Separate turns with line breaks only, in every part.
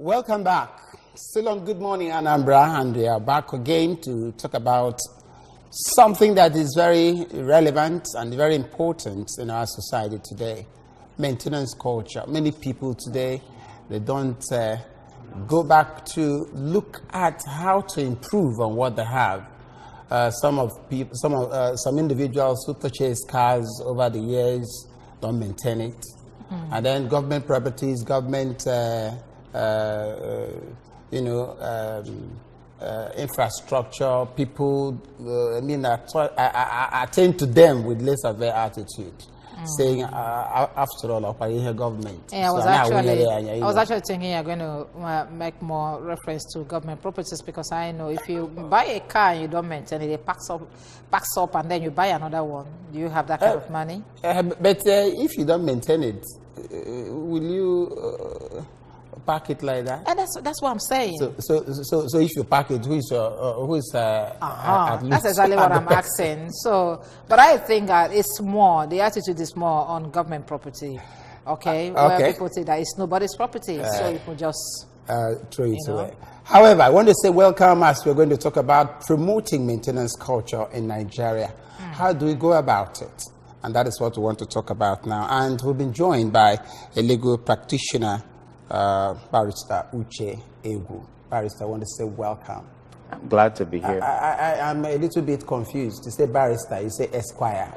Welcome back. Still on Good Morning Anambra, and we are back again to talk about something that is very relevant and very important in our society today, maintenance culture. Many people today, they don't go back to look at how to improve on what they have. Some individuals who purchase cars over the years don't maintain it. And then government properties, government infrastructure, people, attend to them with less of their attitude, saying, after all, our government.
Yeah, I was actually thinking you're going to make more reference to government properties, because I know if you buy a car and you don't maintain it, it packs up, and then you buy another one. Do you have that kind of money?
But if you don't maintain it, will you pack it like that?
And that's what I'm saying.
So if you pack it, who is
that's exactly what I'm asking. So, but I think it's more, the attitude is more on government property, where people say that it's nobody's property, so you can just
throw it away. However, I want to say welcome, as we're going to talk about promoting maintenance culture in Nigeria. How do we go about it? And that is what we want to talk about now. And we've been joined by a legal practitioner, Barrister Uche Egwu. Barrister, I want to say welcome.
I'm glad to be here.
I'm a little bit confused. You say barrister, you say esquire.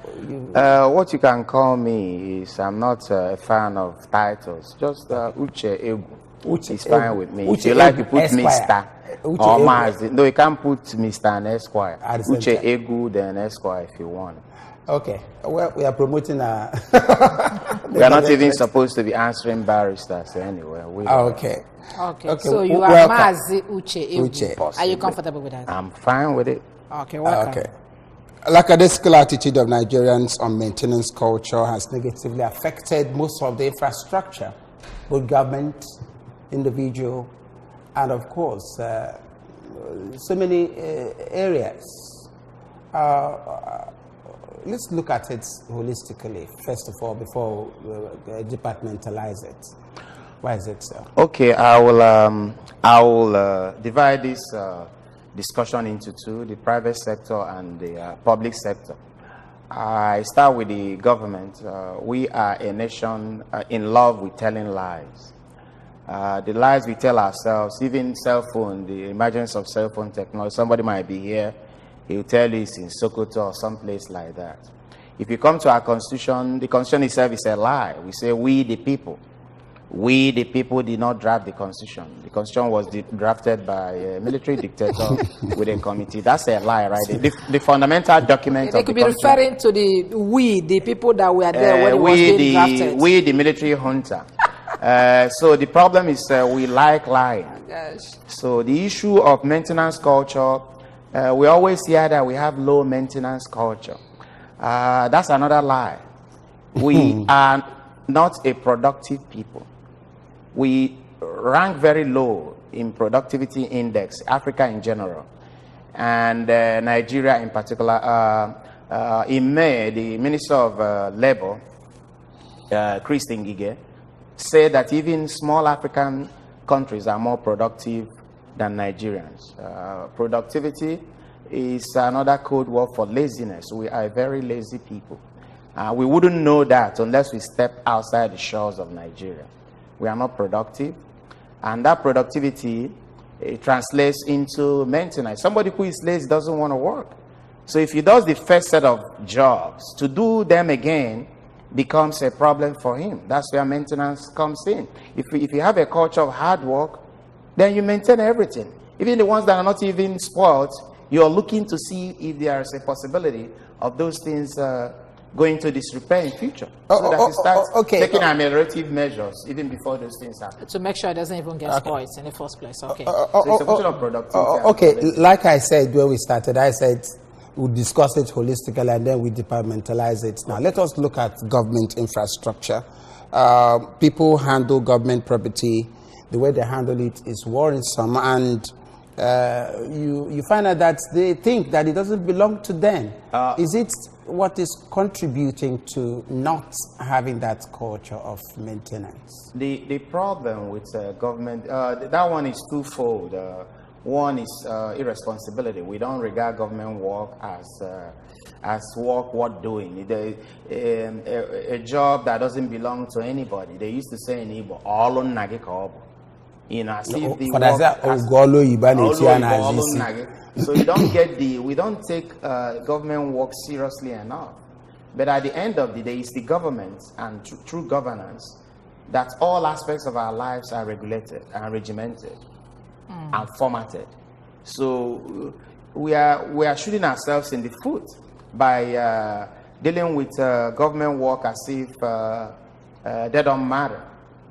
What you can call me is, I'm not a fan of titles. Just Uche Egwu.
Uche
is fine with me.
Uche
if you like, you put
Esquire.
Mr. or Mazi. No, you can't put Mr. and Esquire. Uche
Egwu,
then Esquire if you want.
Okay. Well, we are promoting
we are not even supposed to be answering barristers anyway.
Okay.
So you are Mazi Uche Egwu. Are you comfortable with that?
I'm fine with it.
Okay, welcome.
Okay. Lackadaisical attitude of Nigerians on maintenance culture has negatively affected most of the infrastructure, both government, individual, and of course, so many areas. Let's look at it holistically, first of all, before we departmentalize it. Why is it so?
Okay, I will divide this discussion into two, the private sector and the public sector. I start with the government. We are a nation in love with telling lies. The lies we tell ourselves, even cell phone, the emergence of cell phone technology, somebody might be here, he'll tell you it's in Sokoto or someplace like that. If you come to our constitution, the constitution itself is a lie. We say we the people. We the people did not draft the constitution. The constitution was drafted by a military dictator with a committee. That's a lie, right? The fundamental document
they
of the
could be referring to the people that were there when it was being drafted.
We the military junta. So the problem is we like lying. So the issue of maintenance culture, we always hear that we have low maintenance culture. That's another lie. We are not a productive people. We rank very low in productivity index, Africa in general, and Nigeria in particular. In May, the Minister of Labor, Chris Ngige, said that even small African countries are more productive than Nigerians. Productivity is another code word for laziness. We are very lazy people. We wouldn't know that unless we step outside the shores of Nigeria. We are not productive, and that productivity translates into maintenance. Somebody who is lazy doesn't want to work. So if he does the first set of jobs, to do them again becomes a problem for him. That's where maintenance comes in. If you have a culture of hard work, then you maintain everything. Even the ones that are not even spoiled, you're looking to see if there is a possibility of those things going to disrepair in future. So that you start taking ameliorative measures even before those things happen.
To make sure it doesn't even get spoiled in the first place.
So it's a question of productivity.
Like I said when we started, I said we'll discuss it holistically and then we departmentalize it. Now let us look at government infrastructure. People handle government property. The way they handle it is worrisome, and you find out that they think that it doesn't belong to them. Is it what is contributing to not having that culture of maintenance?
The problem with government, that one is twofold. One is irresponsibility. We don't regard government work as work worth doing. A job that doesn't belong to anybody. They used to say in Igbo, all on nage kobo. You know, as if the work so we don't take government work seriously enough. But at the end of the day, it's the government and through governance that all aspects of our lives are regulated and regimented and formatted. So we are shooting ourselves in the foot by dealing with government work as if they don't matter.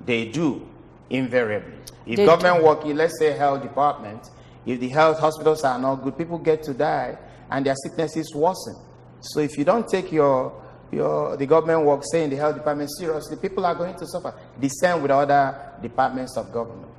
They do, invariably. If government work, let's say health department, if the health hospitals are not good, people get to die and their sicknesses worsen. So if you don't take the government work, say in the health department, seriously, people are going to suffer. The same with other departments of government.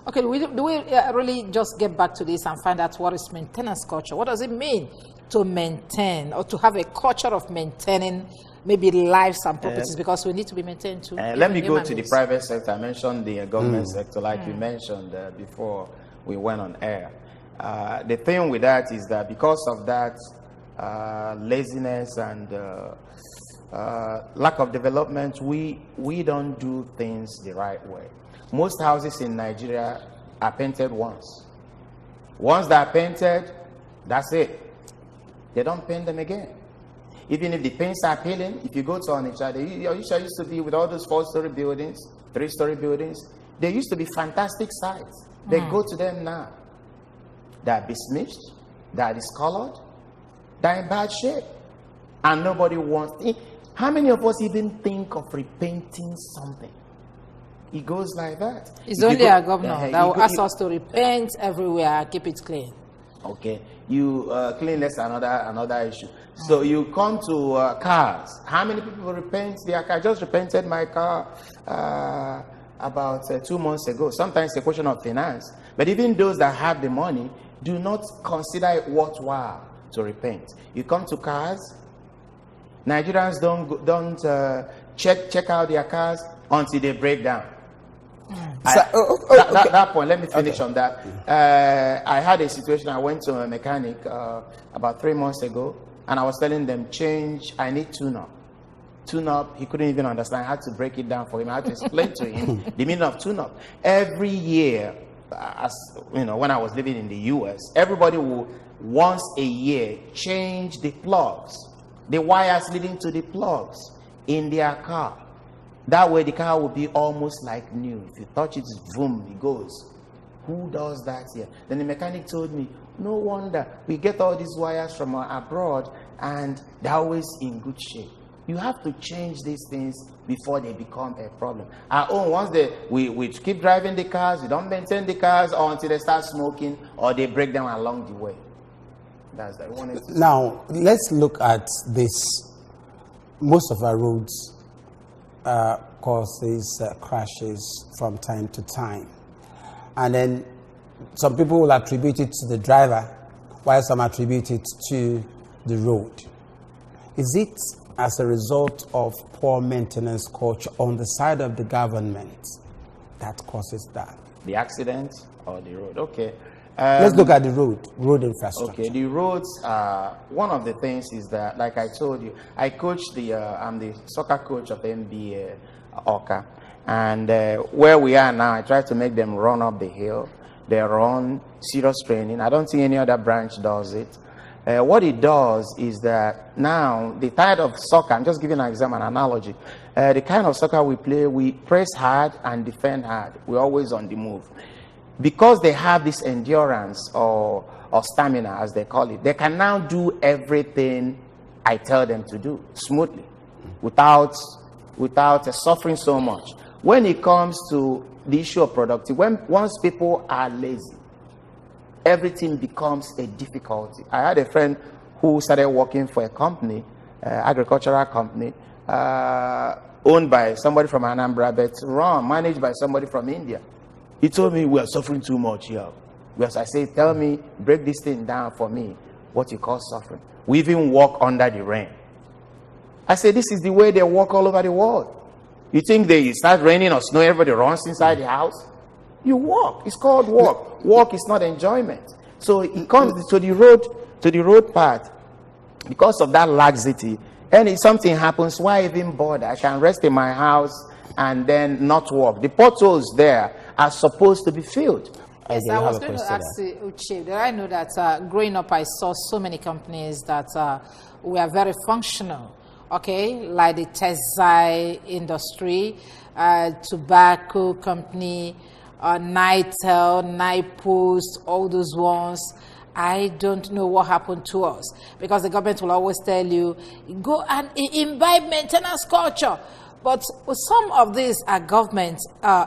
Okay, do we really just get back to this and find out what is maintenance culture? What does it mean to maintain or to have a culture of maintaining maybe lives and properties, because we need to be maintained too.
Let me go to the private sector. I mentioned the government sector, like you mentioned before we went on air. The thing with that is that because of that laziness and lack of development, we don't do things the right way. Most houses in Nigeria are painted once. Once they're painted, that's it. They don't paint them again. Even if the paints are peeling, if you go to Onitsha, they used to be with all those 4-story buildings, 3-story buildings. They used to be fantastic sites. They go to them now. They are besmirched, they are discolored, they are in bad shape. And nobody wants it. How many of us even think of repainting something? It goes like that.
It's only a governor that will ask us to repaint everywhere, keep it clean.
Okay, cleanliness is another issue. So you come to cars. How many people repaint their car? I just repainted my car about 2 months ago. Sometimes it's a question of finance. But even those that have the money do not consider it worthwhile to repaint. You come to cars. Nigerians don't check out their cars until they break down. That point, let me finish on that. I had a situation. I went to a mechanic about 3 months ago, and I was telling them, I need tune-up. Tune-up, he couldn't even understand. I had to break it down for him. I had to explain to him the meaning of tune-up. Every year, as you know, when I was living in the US, everybody will once a year change the plugs, the wires leading to the plugs in their car. That way the car will be almost like new. If you touch it, boom, it goes. Who does that here? Then the mechanic told me, no wonder. We get all these wires from abroad and they're always in good shape. You have to change these things before they become a problem. Our own, once we keep driving the cars, we don't maintain the cars until they start smoking or they break down along the way. That's that one.
Now, let's look at this. Most of our roads causes crashes from time to time. And then some people will attribute it to the driver, while some attribute it to the road. Is it as a result of poor maintenance culture on the side of the government that causes that?
The accident or the road? Okay.
Let's look at the road infrastructure. Okay,
the roads, one of the things is that, like I told you, I coach I'm the soccer coach of the NBA Oka. And where we are now, I try to make them run up the hill. They run serious training. I don't think any other branch does it. What it does is that now, the type of soccer, I'm just giving an example, an analogy. The kind of soccer we play, we press hard and defend hard. We're always on the move. Because they have this endurance or stamina, as they call it, they can now do everything I tell them to do smoothly, without suffering so much. When it comes to the issue of productivity, once people are lazy, everything becomes a difficulty. I had a friend who started working for a company, agricultural company, owned by somebody from Anambra, but managed by somebody from India. He told me, we are suffering too much here. Because I said, tell me, break this thing down for me, what you call suffering. We even walk under the rain. I say, this is the way they work all over the world. You think they start raining or snow, everybody runs inside the house? You walk. It's called walk. Walk is not enjoyment. So it comes to the road part. Because of that laxity, and if something happens, why even bother? I can rest in my house and then not walk. The potholes there are supposed to be filled.
Yes, I was going to ask Uche, I know that growing up I saw so many companies that were very functional, okay, like the textile industry, tobacco company, Nitel, Nipost, all those ones. I don't know what happened to us, because the government will always tell you, go and imbibe maintenance culture. But some of these are government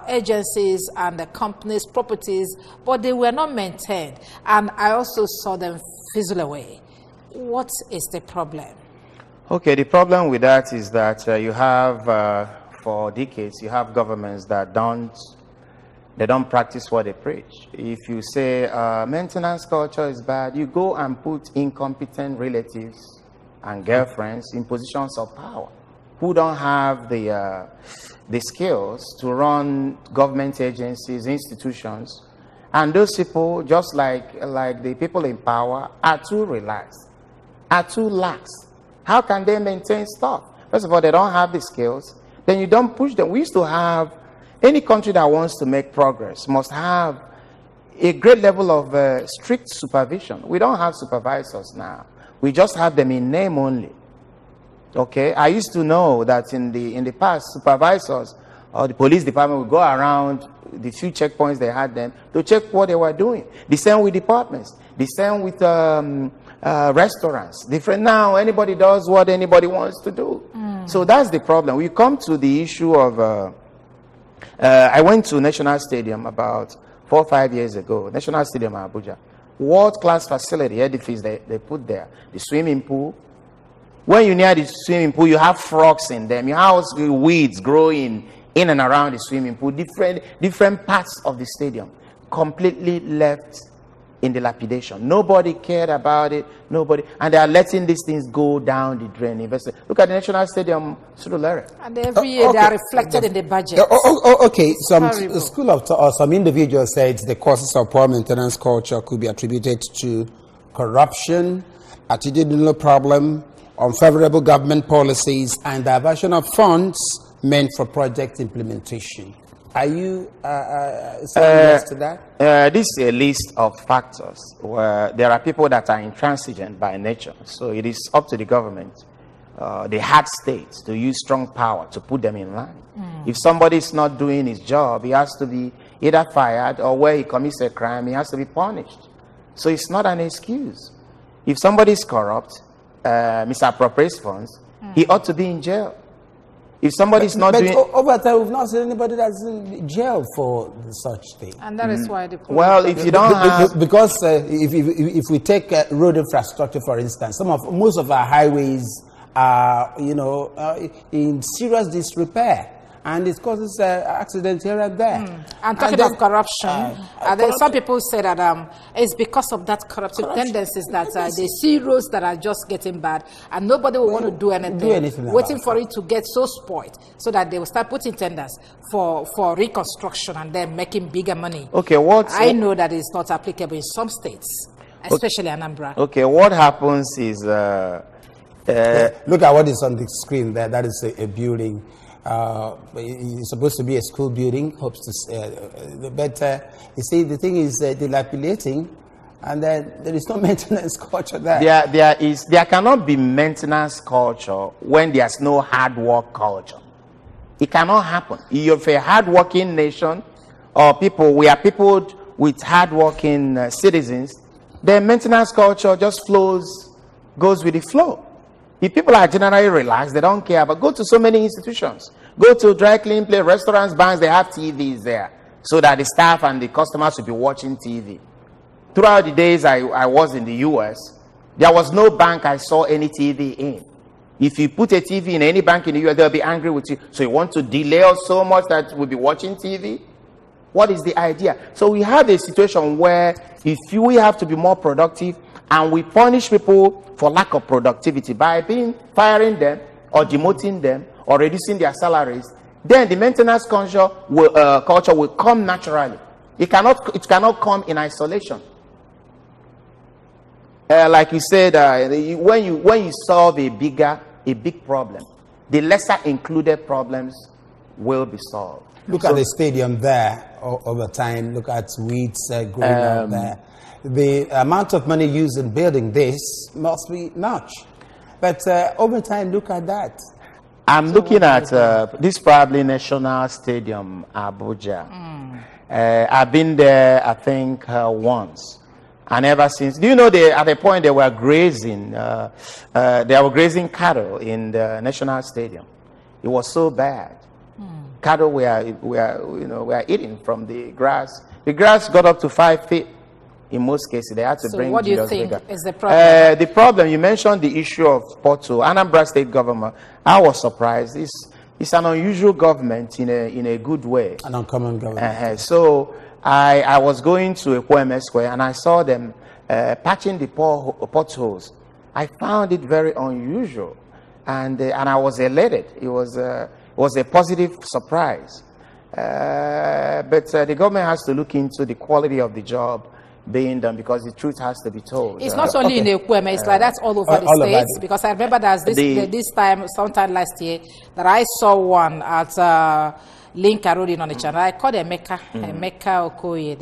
agencies and the companies' properties, but they were not maintained. And I also saw them fizzle away. What is the problem?
Okay, the problem with that is that you have, for decades, you have governments that don't practice what they preach. If you say maintenance culture is bad, you go and put incompetent relatives and girlfriends in positions of power who don't have the skills to run government agencies, institutions. And those people, just like the people in power, are too relaxed, are too lax. How can they maintain stuff? First of all, they don't have the skills. Then you don't push them. We used to have, any country that wants to make progress must have a great level of strict supervision. We don't have supervisors now. We just have them in name only. Okay, I used to know that in the past, supervisors or the police department would go around the few checkpoints they had them to check what they were doing. The same with departments. The same with restaurants. Different now. Anybody does what anybody wants to do. So that's the problem. We come to the issue of. I went to National Stadium about 4 or 5 years ago. National Stadium in Abuja. World-class facility, edifice they put there. The swimming pool. When you near the swimming pool, you have frogs in them. You have weeds growing in and around the swimming pool. Different parts of the stadium completely left in dilapidation. Nobody cared about it. Nobody, and they are letting these things go down the drain. Look at the National Stadium, Surulere.
And every year they are reflected in the budget.
Okay, some individuals said the causes of poor maintenance culture could be attributed to corruption, attitudinal problem, unfavorable government policies, and diversion of funds meant for project implementation. Are you saying to that?
This is a list of factors where there are people that are intransigent by nature. So it is up to the government, the hard states, to use strong power to put them in line. If somebody is not doing his job, he has to be either fired, or where he commits a crime, he has to be punished. So it's not an excuse. If somebody is corrupt, misappropriates funds, he ought to be in jail. If somebody is not doing...
over time, we've not seen anybody that's in jail for such thing.
And that is why the...
Well, if you don't have...
Because if we take road infrastructure, for instance, most of our highways are, in serious disrepair. And it causes accidents here and there.
And talking of corruption, some people say that it's because of that corruptive tendencies that they see roads that are just getting bad, and nobody will want to do anything waiting for it to get so spoiled, so that they will start putting tenders for reconstruction and then making bigger money.
Okay,
I know that it's not applicable in some states, especially Anambra.
Okay, what happens is...
look at what is on the screen there. That is a building. It's supposed to be a school building. Hopes to, but you see, the thing is dilapidating, and then there is no maintenance culture there.
There cannot be maintenance culture when there's no hard work culture. It cannot happen. If a hard-working nation, or we are people with hard-working citizens, then maintenance culture just goes with the flow. If people are generally relaxed, they don't care. But go to so many institutions. Go to dry clean place, restaurants, banks, they have TVs there, so that the staff and the customers will be watching TV. Throughout the days I was in the US, there was no bank I saw any TV in. If you put a TV in any bank in the US, they'll be angry with you. So you want to delay us so much that we'll be watching TV? What is the idea? So we have a situation where we have to be more productive, and we punish people for lack of productivity by firing them or demoting them or reducing their salaries, then the maintenance culture will come naturally. It cannot come in isolation. Like you said, when you solve a big problem, the lesser included problems will be solved.
Look at the stadium there over time. Look at weeds growing out there. The amount of money used in building this must be much. But over time, look at that.
I'm looking at this probably National Stadium, Abuja. I've been there, I think, once. And ever since, do you know, at a point they were grazing cattle in the National Stadium. It was so bad. Cattle were eating from the grass. The grass got up to 5 feet. In most cases, they had to bring.
So what do you think
bigger.
is the problem?
The problem, you mentioned the issue of pothole. Anambra State government, I was surprised. It's an unusual government in a good way.
An uncommon government.
So I was going to Ekweme Square and I saw them patching the potholes. I found it very unusual, and I was elated. It was a positive surprise. But the government has to look into the quality of the job being done, because the truth has to be told.
It's not only in Ekweme, it's like that's all over the states. Because I remember that sometime last year, that I saw one at Linka Road in Onitsha. I called Emeka Okoye,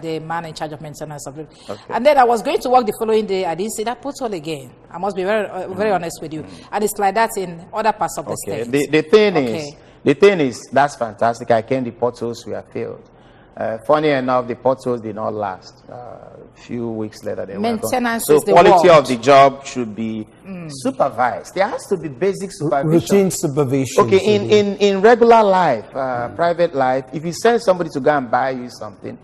the man in charge of maintenance of it. And then I was going to work the following day. I didn't see that pothole again. I must be very honest with you. And it's like that in other parts of the state.
The thing is, that's fantastic. I came, the potholes were filled. Funny enough, the potholes did not last. A few weeks later, they were gone. So quality of the job should be supervised. There has to be basic supervision.
Routine supervision.
Okay, in regular life, private life, if you send somebody to go and buy you something,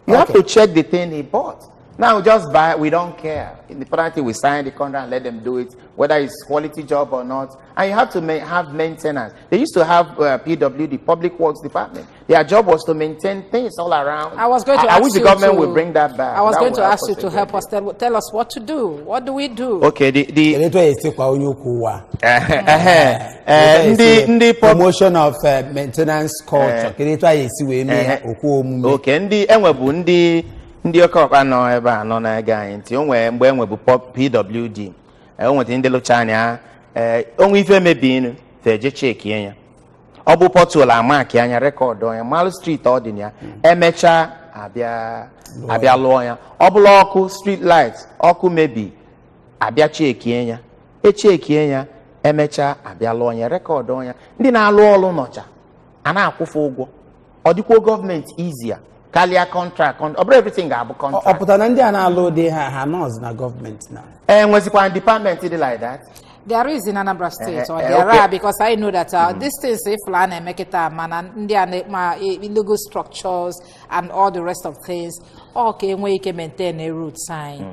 you have to check the thing he bought. Now, just buy, we don't care. In the penalty, we sign the contract and let them do it, whether it's quality job or not. And you have to have maintenance. They used to have PW, the Public Works Department. Their job was to maintain things all around.
I was going to ask
I wish the government would bring that back.
I was going to ask you to help us, tell us what to do. What do we do?
Okay, the
promotion of maintenance culture.
Okay, ndị ọkọpa nọ ebe a nọ na-ege anyị ntị, o nwere mgbe enwe bụ PWD, o nwere ndị lụcha anya onwe ife mebinu feje cheki ya, ọ bụ pothole amaki anya rekọdụ ya, malụ street ọ dị ya, emecha abịa lụọ ya. Ọ bụla ọkụ street light, ọkụ mebi, abịa cheki ya, echekie ya, emecha abịa lụọ ya, rekọdụ ya. Ndị na-alụ ọlụ nọcha a na-akwụfe ụgwọ. Ọ dịkwa gọọmenti easier. Kalia contract, everything about contract.
na government now.
And was it department like that?
There is in Anambra State, or there are, because I know that these things, if land make it illegal structures and all the rest of things, okay, where you can maintain a road sign,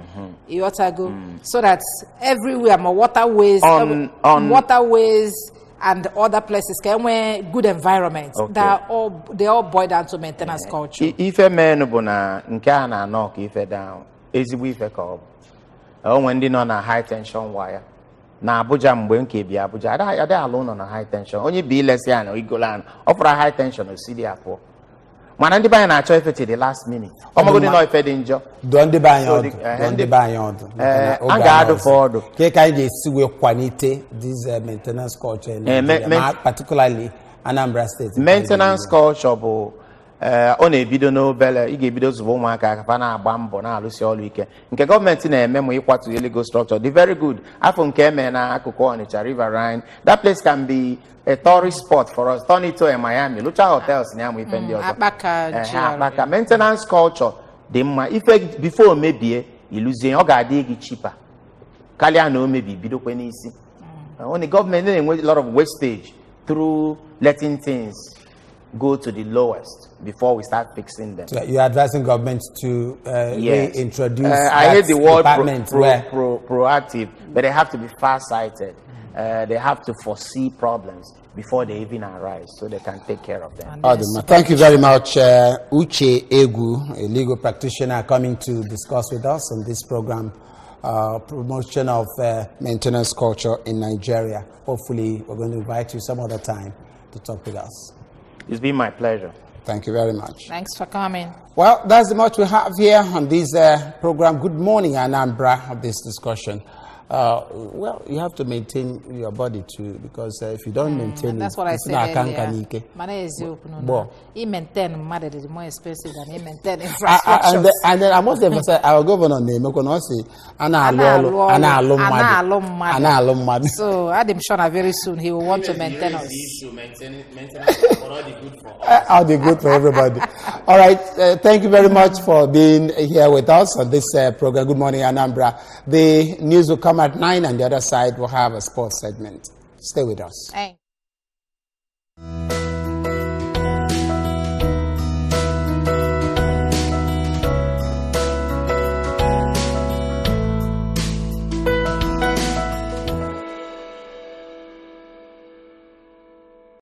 you ought to go so that everywhere, my waterways, waterways. And other places can wear good environments. They all boil down to maintenance culture.
If a man bona nkana knock if down, easy we call. When they on a high tension wire. Na Abuja mwenke be Abuja. I alone on a high tension. Only be less yan or Igolan. Offer a high tension or CD Apo. Man, and buy an choice at the last minute. I'm going to know if I enjoy.
Don't the buy on. Don't the buy on.
I got for
the quality this maintenance culture, particularly Anambra State.
Maintenance culture, on a video no bella, you give videos of Omaka, Havana, Bambo, now Lucy all weekend. In the government in a memory equal to illegal structure, they're very good. Afon Kemena, Akoko, River Rhine. That place can be a tourist spot for us. Turn it to a Miami. Look at hotels now we spend the maintenance culture. If before maybe you lose your gadi cheaper. Kaliano maybe bido kwenisi. Only government then a lot of wastage through letting things go to the lowest before we start fixing them.
So you're advising government to reintroduce.
I hate the word proactive, but they have to be far-sighted. They have to foresee problems before they even arise, so they can take care of them.
Thank you very much, Uche Egwu, a legal practitioner, coming to discuss with us on this program promotion of maintenance culture in Nigeria. Hopefully, we're going to invite you some other time to talk with us.
It's been my pleasure.
Thank you very much.
Thanks for coming.
Well, that's the much we have here on this program. Good morning, Anambra, of this discussion. Well, you have to maintain your body too, because if you don't maintain
that's
it,
what I said earlier.
Well,
maintain matter is more expensive than maintain infrastructure.
And then I must have said, our governor name,
so I'm sure very soon he will want to maintain us.
All the good for everybody. All right, thank you very much for being here with us on this program. Good morning, Anambra. The news will come at 9, and the other side will have a sports segment. Stay with us.
Hey.